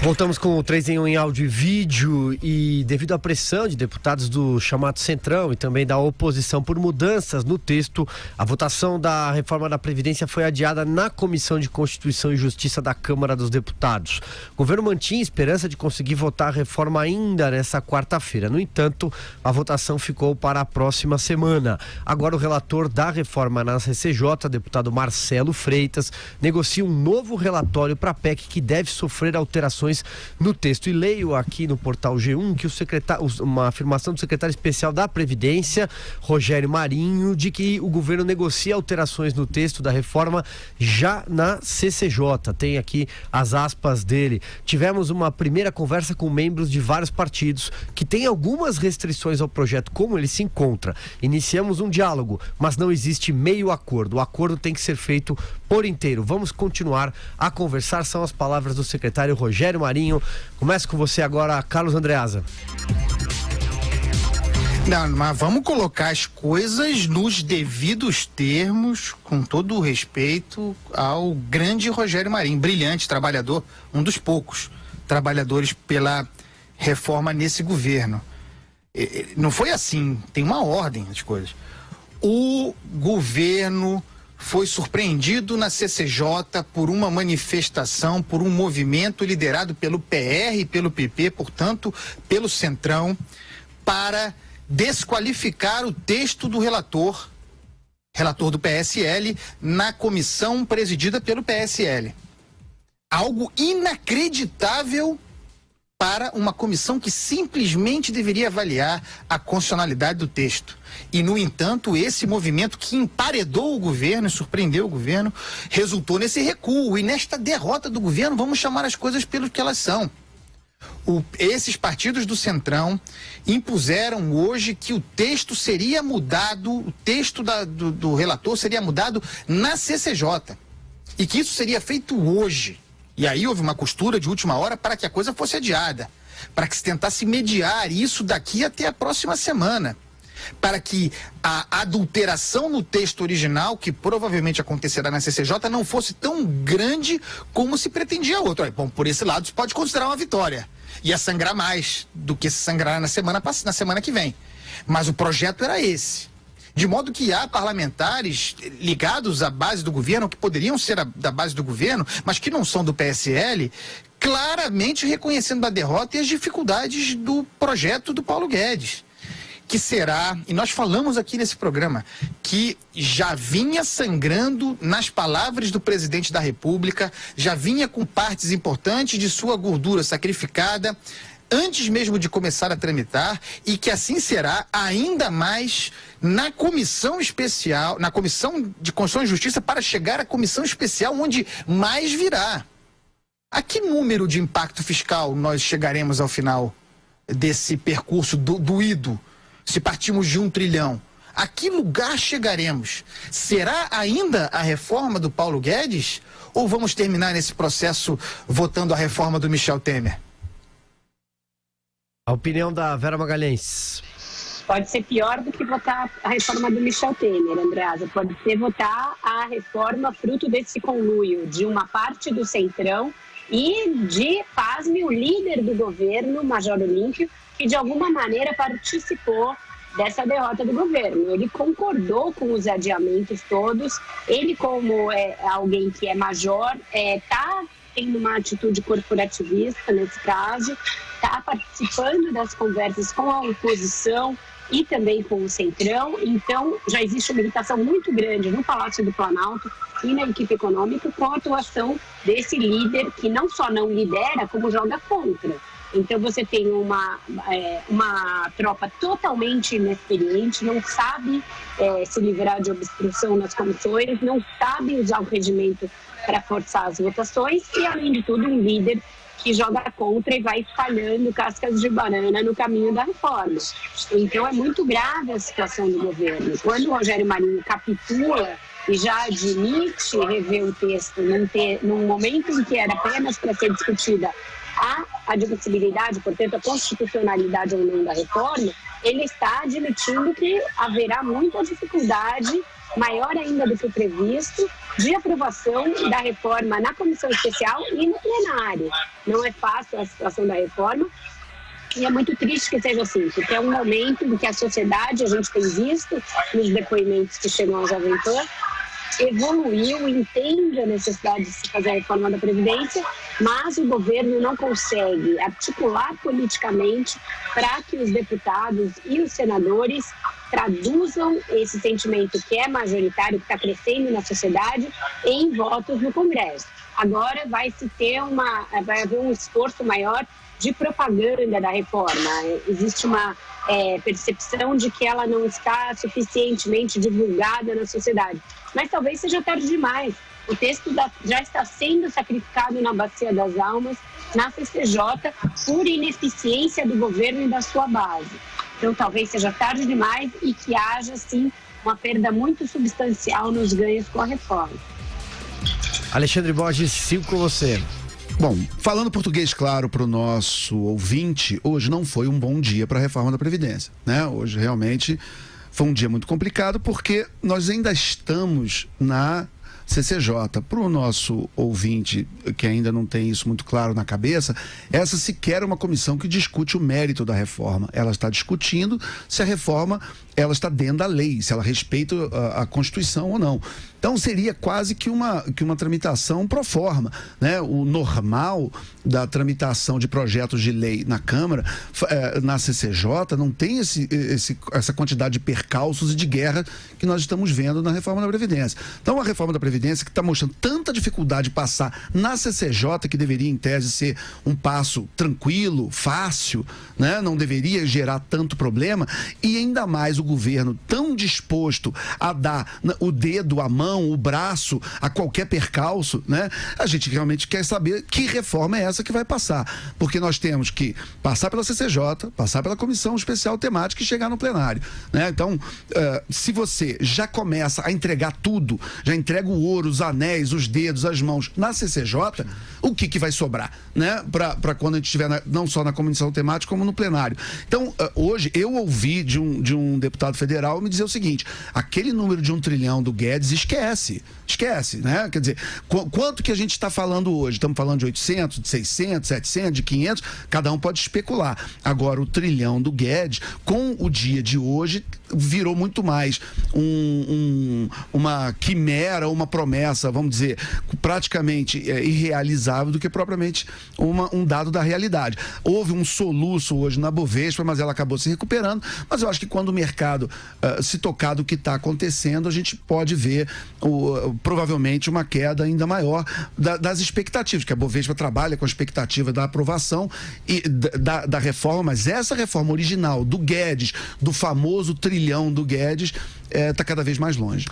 Voltamos com o 3 em 1 em áudio e vídeo e devido à pressão de deputados do chamado Centrão e também da oposição por mudanças no texto, a votação da reforma da Previdência foi adiada na Comissão de Constituição e Justiça da Câmara dos Deputados. O governo mantinha esperança de conseguir votar a reforma ainda nessa quarta-feira. No entanto, a votação ficou para a próxima semana. Agora o relator da reforma na CCJ, deputado Marcelo Freitas, negocia um novo relatório para a PEC que deve sofrer alterações no texto. E leio aqui no portal G1 que uma afirmação do secretário especial da Previdência, Rogério Marinho, de que o governo negocia alterações no texto da reforma já na CCJ. Tem aqui as aspas dele. Tivemos uma primeira conversa com membros de vários partidos que têm algumas restrições ao projeto, como ele se encontra. Iniciamos um diálogo, mas não existe meio acordo. O acordo tem que ser feito por inteiro. Vamos continuar a conversar. São as palavras do secretário Rogério Marinho. Começo com você agora, Carlos Andreasa. Não, mas vamos colocar as coisas nos devidos termos, com todo o respeito ao grande Rogério Marinho, brilhante trabalhador, um dos poucos trabalhadores pela reforma nesse governo. Não foi assim, tem uma ordem as coisas. O governo foi surpreendido na CCJ por uma manifestação, por um movimento liderado pelo PR e pelo PP, portanto, pelo Centrão, para desqualificar o texto do relator do PSL, na comissão presidida pelo PSL. Algo inacreditável para uma comissão que simplesmente deveria avaliar a constitucionalidade do texto. E, no entanto, esse movimento que emparedou o governo e surpreendeu o governo, resultou nesse recuo e nesta derrota do governo. Vamos chamar as coisas pelo que elas são. Esses partidos do Centrão impuseram hoje que o texto seria mudado, o texto do relator seria mudado na CCJ. E que isso seria feito hoje. E aí houve uma costura de última hora para que a coisa fosse adiada, para que se tentasse mediar isso daqui até a próxima semana, para que a adulteração no texto original, que provavelmente acontecerá na CCJ, não fosse tão grande como se pretendia outro. Bom, por esse lado, se pode considerar uma vitória. Ia sangrar mais do que se sangrar na semana que vem. Mas o projeto era esse. De modo que há parlamentares ligados à base do governo, que poderiam ser da base do governo, mas que não são do PSL, claramente reconhecendo a derrota e as dificuldades do projeto do Paulo Guedes. Que será, e nós falamos aqui nesse programa, que já vinha sangrando nas palavras do presidente da República, já vinha com partes importantes de sua gordura sacrificada, antes mesmo de começar a tramitar, e que assim será ainda mais na comissão especial, na Comissão de Constituição e Justiça, para chegar à comissão especial, onde mais virá. A que número de impacto fiscal nós chegaremos ao final desse percurso doído, se partimos de 1 trilhão? A que lugar chegaremos? Será ainda a reforma do Paulo Guedes? Ou vamos terminar nesse processo votando a reforma do Michel Temer? A opinião da Vera Magalhães. Pode ser pior do que votar a reforma do Michel Temer, Andreasa. Pode ser votar a reforma fruto desse conluio de uma parte do Centrão e de, pasme, o líder do governo, Major Olímpio, que de alguma maneira participou dessa derrota do governo. Ele concordou com os adiamentos todos. Ele, como alguém que é major, está tendo uma atitude corporativista nesse caso, está participando das conversas com a oposição e também com o Centrão. Então, já existe uma irritação muito grande no Palácio do Planalto e na equipe econômica com a atuação desse líder que não só não lidera, como joga contra. Então, você tem uma tropa totalmente inexperiente, não sabe se livrar de obstrução nas comissões, não sabe usar o regimento para forçar as votações e, além de tudo, um líder que joga contra e vai espalhando cascas de banana no caminho da reforma. Então, é muito grave a situação do governo. Quando o Rogério Marinho capitula e já admite rever o texto num momento em que era apenas para ser discutida a admissibilidade, portanto, a constitucionalidade ou não da reforma, ele está admitindo que haverá muita dificuldade maior ainda do que o previsto, de aprovação da reforma na comissão especial e no plenário. Não é fácil a situação da reforma e é muito triste que seja assim, porque é um momento em que a sociedade, a gente tem visto nos depoimentos que chegam ao Jovem Pan, evoluiu, entende a necessidade de se fazer a reforma da Previdência, mas o governo não consegue articular politicamente para que os deputados e os senadores traduzam esse sentimento que é majoritário, que está crescendo na sociedade, em votos no Congresso. Agora vai haver um esforço maior de propaganda da reforma. Existe uma percepção de que ela não está suficientemente divulgada na sociedade. Mas talvez seja tarde demais. O texto já está sendo sacrificado na Bacia das Almas, na CCJ, por ineficiência do governo e da sua base. Então talvez seja tarde demais e que haja, sim, uma perda muito substancial nos ganhos com a reforma. Alexandre Borges, sigo com você. Bom, falando português claro para o nosso ouvinte, hoje não foi um bom dia para a reforma da Previdência, né? Hoje realmente foi um dia muito complicado porque nós ainda estamos na CCJ. Para o nosso ouvinte que ainda não tem isso muito claro na cabeça, essa sequer é uma comissão que discute o mérito da reforma. Ela está discutindo se a reforma ela está dentro da lei, se ela respeita a Constituição ou não. Então seria quase que uma tramitação pro forma, né? O normal da tramitação de projetos de lei na Câmara, na CCJ, não tem essa quantidade de percalços e de guerra que nós estamos vendo na reforma da Previdência. Então a reforma da Previdência que está mostrando tanta dificuldade de passar na CCJ, que deveria em tese ser um passo tranquilo, fácil, né? Não deveria gerar tanto problema, e ainda mais o governo tão disposto a dar o dedo, a mão, o braço a qualquer percalço, né? A gente realmente quer saber que reforma é essa que vai passar, porque nós temos que passar pela CCJ, passar pela comissão especial temática e chegar no plenário, né? Então, se você já começa a entregar tudo, já entrega o ouro, os anéis, os dedos, as mãos na CCJ, o que vai sobrar, né? Para quando a gente estiver não só na comissão temática como no plenário. Então, hoje eu ouvi de um deputado federal me dizer o seguinte: aquele número de 1 trilhão do Guedes, esquece, né? Quer dizer, quanto que a gente está falando hoje? Estamos falando de 800, de 600, 700, de 500, cada um pode especular. Agora, o trilhão do Guedes, com o dia de hoje, virou muito mais uma quimera, uma promessa, vamos dizer, praticamente irrealizável do que propriamente um dado da realidade. Houve um soluço hoje na Bovespa, mas ela acabou se recuperando, mas eu acho que quando o mercado se tocar do que está acontecendo, a gente pode ver provavelmente uma queda ainda maior das expectativas, que a Bovespa trabalha com a expectativa da aprovação e da reforma, mas essa reforma original do Guedes, do famoso trilhão do Guedes, está cada vez mais longe.